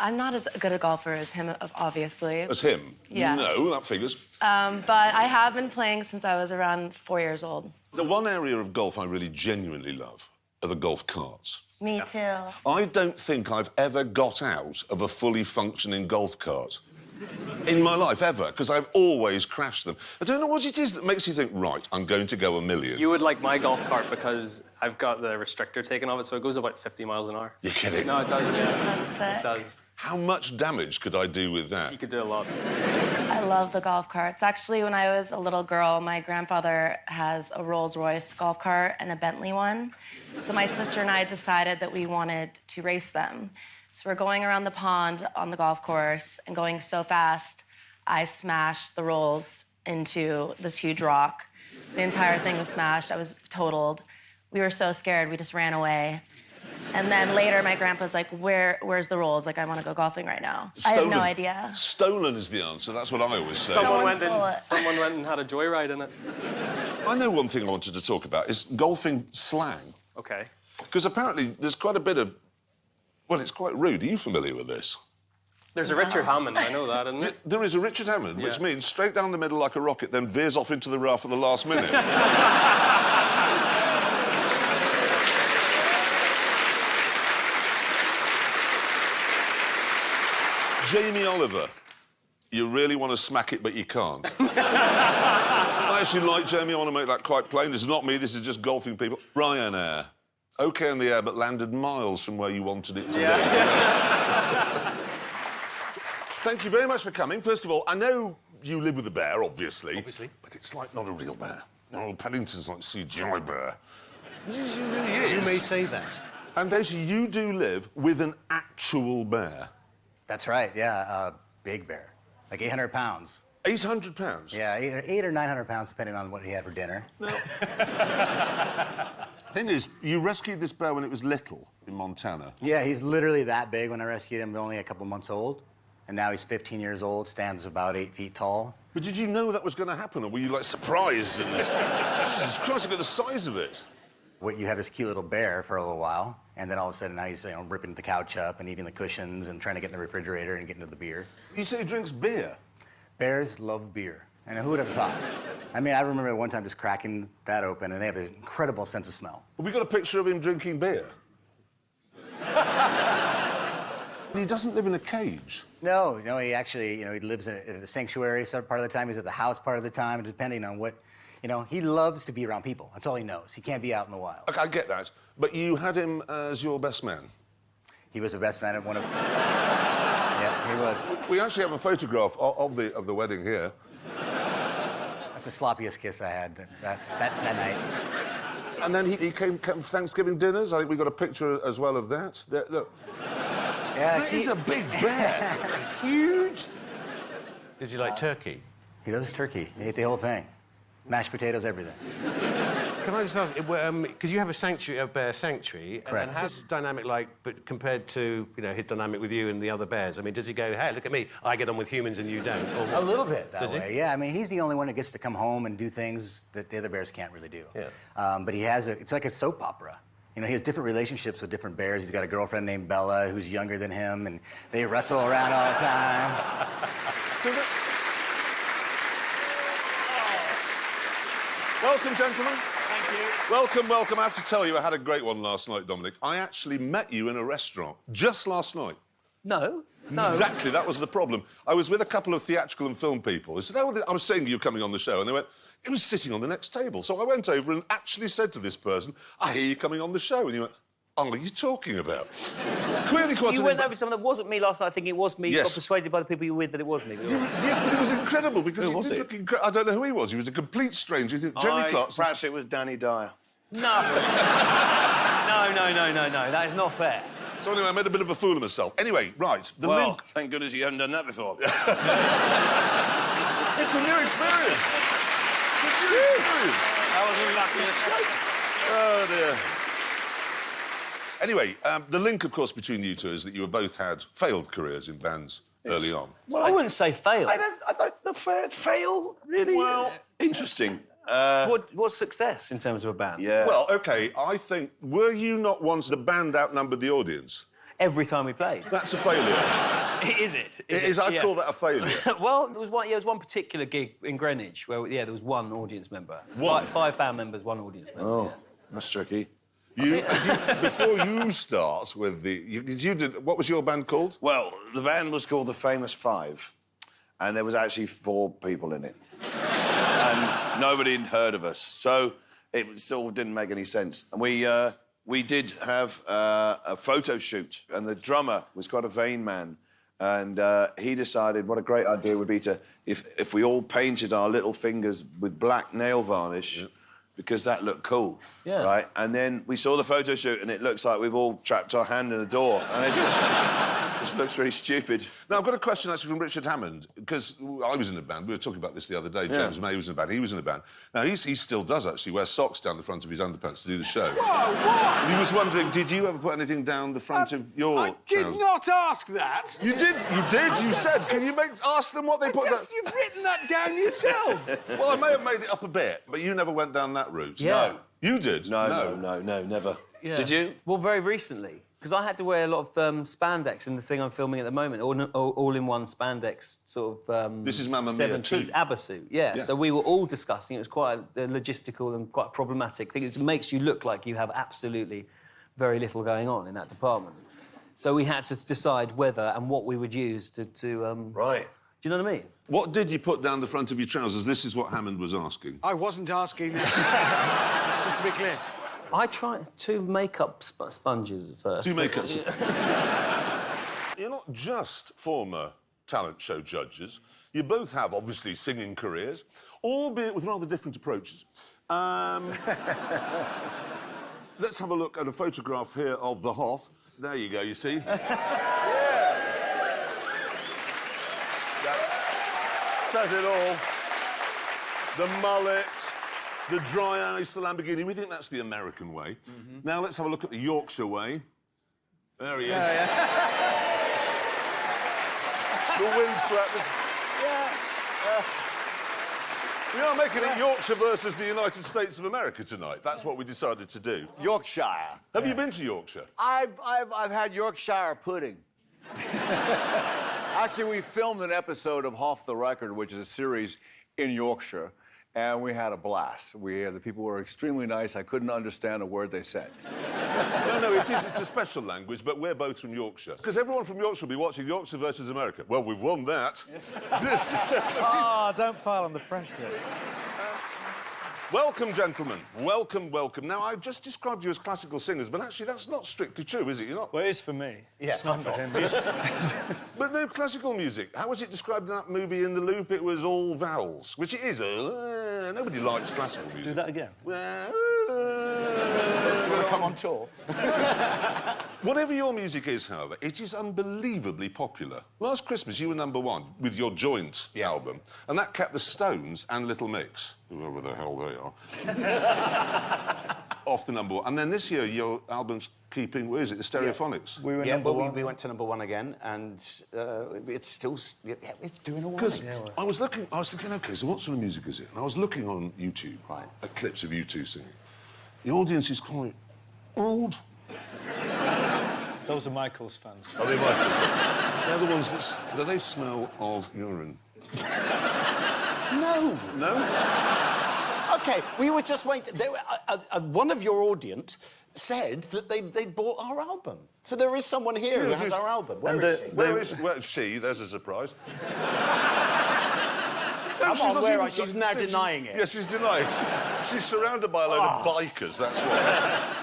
I'm not as good a golfer as him, obviously. As him? Yes. No, that figures. But I have been playing since I was around 4 years old. The one area of golf I really genuinely love are the golf carts. Me too. I don't think I've ever got out of a fully functioning golf cart in my life, ever, because I've always crashed them. I don't know what it is that makes you think, right, I'm going to go a million. You would like my golf cart because I've got the restrictor taken off it, so it goes about 50 miles an hour. You're kidding? No, it does, yeah. That's sick. It does. How much damage could I do with that? You could do a lot. I love the golf carts. Actually, when I was a little girl, my grandfather has a Rolls-Royce golf cart and a Bentley one. So my sister and I decided that we wanted to race them. So we're going around the pond on the golf course and going so fast, I smashed the Rolls into this huge rock. The entire thing was smashed. I was totaled. We were so scared, we just ran away. And then later, my grandpa's like, where's the Rolls? Like, I want to go golfing right now. Stolen. I have no idea. Stolen is the answer. That's what I always say. Someone stole it. Someone went and had a joyride in it. I know one thing I wanted to talk about is golfing slang. OK. Because apparently there's quite a bit of... Well, it's quite rude. Are you familiar with this? There's a Richard Hammond, I know that, isn't there? There is a Richard Hammond, which means straight down the middle like a rocket, then veers off into the rough at the last minute. Jamie Oliver, you really want to smack it, but you can't. I actually like Jamie. I want to make that quite plain. This is not me, this is just golfing people. Ryanair. OK in the air, but landed miles from where you wanted it to be. Thank you very much for coming. First of all, I know you live with a bear, obviously. Obviously. But it's like not a real bear. No, Paddington's like CGI bear. It really is. You may say that. And Daisy, you do live with an actual bear. That's right, yeah, big bear. Like 800 pounds. 800 pounds? Yeah, 800 or 900 pounds, depending on what he had for dinner. No. Thing is, you rescued this bear when it was little in Montana. Yeah, he's literally that big. When I rescued him, only a couple months old. And now he's 15 years old, stands about 8 feet tall. But did you know that was going to happen, or were you, like, surprised? And Jesus Christ, look at the size of it. What, you have this cute little bear for a little while, and then all of a sudden now he's ripping the couch up and eating the cushions and trying to get in the refrigerator and get into the beer. You say he drinks beer? Bears love beer. And who would have thought? I mean, I remember one time just cracking that open, and they have an incredible sense of smell. Have we got a picture of him drinking beer? He doesn't live in a cage. No, he actually, he lives in a sanctuary some part of the time. He's at the house part of the time, depending on what, he loves to be around people. That's all he knows. He can't be out in the wild. Okay, I get that. But you had him as your best man? He was the best man at one of... Yeah, he was. We actually have a photograph of the wedding here. That's the sloppiest kiss I had that night. And then he came Thanksgiving dinners. I think we got a picture as well of that. There, look. Yeah, that is a big bear. It's huge. Did you like turkey? He loves turkey. He ate the whole thing. Mashed potatoes, everything. Can I just ask, because you have a bear sanctuary, Correct. and how's the dynamic like, but compared to, his dynamic with you and the other bears? I mean, does he go, hey, look at me, I get on with humans and you don't? Or A little bit that Does he? way, yeah. I mean, he's the only one that gets to come home and do things that the other bears can't really do. Yeah. But he has it's like a soap opera. He has different relationships with different bears. He's got a girlfriend named Bella who's younger than him, and they wrestle around all the time. Welcome, gentlemen. Thank you. Welcome, welcome. I have to tell you, I had a great one last night, Dominic. I actually met you in a restaurant just last night. No. Exactly, that was the problem. I was with a couple of theatrical and film people. They said, oh, I was saying you're coming on the show, and they went, it was sitting on the next table. So I went over and actually said to this person, I hear you coming on the show. And he went, oh, what are you talking about? Clearly quite... You went over something that wasn't me last night. I think it was me. Yes. You got persuaded by the people you were with that it was me. Yes, but it was incredible because Who was did it? look incredible. I don't know who he was. He was a complete stranger. You think Jeremy Clarkson? Perhaps it was Danny Dyer. No. No. That is not fair. So anyway, I made a bit of a fool of myself. Anyway, right, the link... Thank goodness you haven't done that before. It's a new experience. It's a new experience. I was lucky. Oh, dear. Anyway, the link, of course, between you two is that you both had failed careers in bands early on. Well, I wouldn't say fail. I don't the fail, really? Well, interesting. What's success in terms of a band? Yeah. Well, OK, I think... Were you not once the band outnumbered the audience? every time we played. That's a failure. Is it? It is. I call that a failure. Well, there was one particular gig in Greenwich where, there was one audience member. One? Five band members, one audience member. Oh, that's tricky. Before you start with what was your band called? Well, the band was called The Famous Five, and there was actually 4 people in it. And nobody had heard of us, so it still didn't make any sense. And we did have a photo shoot, and the drummer was quite a vain man, and he decided what a great idea it would be to if we all painted our little fingers with black nail varnish. Because that looked cool, right? And then we saw the photo shoot, and it looks like we've all trapped our hand in a door, and it just looks really stupid. Now, I've got a question actually from Richard Hammond, because I was in a band. We were talking about this the other day. James May was in a band. He was in a band. Now, he still does, actually, wear socks down the front of his underpants to do the show. Whoa, what? He was wondering, did you ever put anything down the front of your I did trousers? not ask that. You did. You said. Can you ask them what they put down? You've written that down yourself. Well, I may have made it up a bit, but you never went down that route. Yeah. No. You did? No, never. Yeah. Did you? Well, very recently. Because I had to wear a lot of spandex in the thing I'm filming at the moment, all-in-one spandex sort of This is Mamma Mia 70s too. ABBA suit. Yeah, so we were all discussing. It was quite a logistical and quite problematic thing. It makes you look like you have absolutely very little going on in that department. So we had to decide whether and what we would use to Right. Do you know what I mean? What did you put down the front of your trousers? This is what Hammond was asking. I wasn't asking that. Just to be clear. I tried 2 makeup sponges at first. 2 makeups. You're not just former talent show judges. You both have, obviously, singing careers, albeit with rather different approaches. Let's have a look at a photograph here of the Hoff. There you go, you see. That says it all. The mullet, the dry ice, the Lamborghini. We think that's the American way. Now let's have a look at the Yorkshire way. There he is. The windswept. We are making it Yorkshire versus the United States of America tonight. That's what we decided to do. Yorkshire. Have you been to Yorkshire? I've had Yorkshire pudding. Actually, we filmed an episode of Off the Record, which is a series in Yorkshire, and we had a blast. The people were extremely nice. I couldn't understand a word they said. No, it is. It's a special language, but we're both from Yorkshire. Because everyone from Yorkshire will be watching Yorkshire versus America. Well, we've won that. Don't pile on the pressure. Welcome, gentlemen. Welcome, welcome. Now, I've just described you as classical singers, but actually that's not strictly true, is it? You're not... Well, it is for me. Yeah. It's not for him. But no, classical music. How was it described in that movie In the Loop? It was all vowels, which it is. Nobody likes classical music. Do that again. Do you want to come on tour? Whatever your music is, however, it is unbelievably popular. Last Christmas, you were #1 with your Joint album, and that kept the Stones and Little Mix, whoever the hell they are, off the #1. And then this year, your album's keeping, where is it, the Stereophonics? We were we went to #1 again, and it's still it's doing all right. Because I was thinking, OK, so what sort of music is it? And I was looking on YouTube at clips of U2 singing. The audience is quite old. Those are Michael's fans. Are they Michael's fans? They're the ones that they smell of urine. No. No? OK, we were just waiting. One of your audience said that they'd bought our album. So there is someone here who has our album. Where is she? Where is she? There's a surprise. Come on, where are she? She's now denying it. Yes, she's denying it. She's surrounded by a load of bikers, that's why.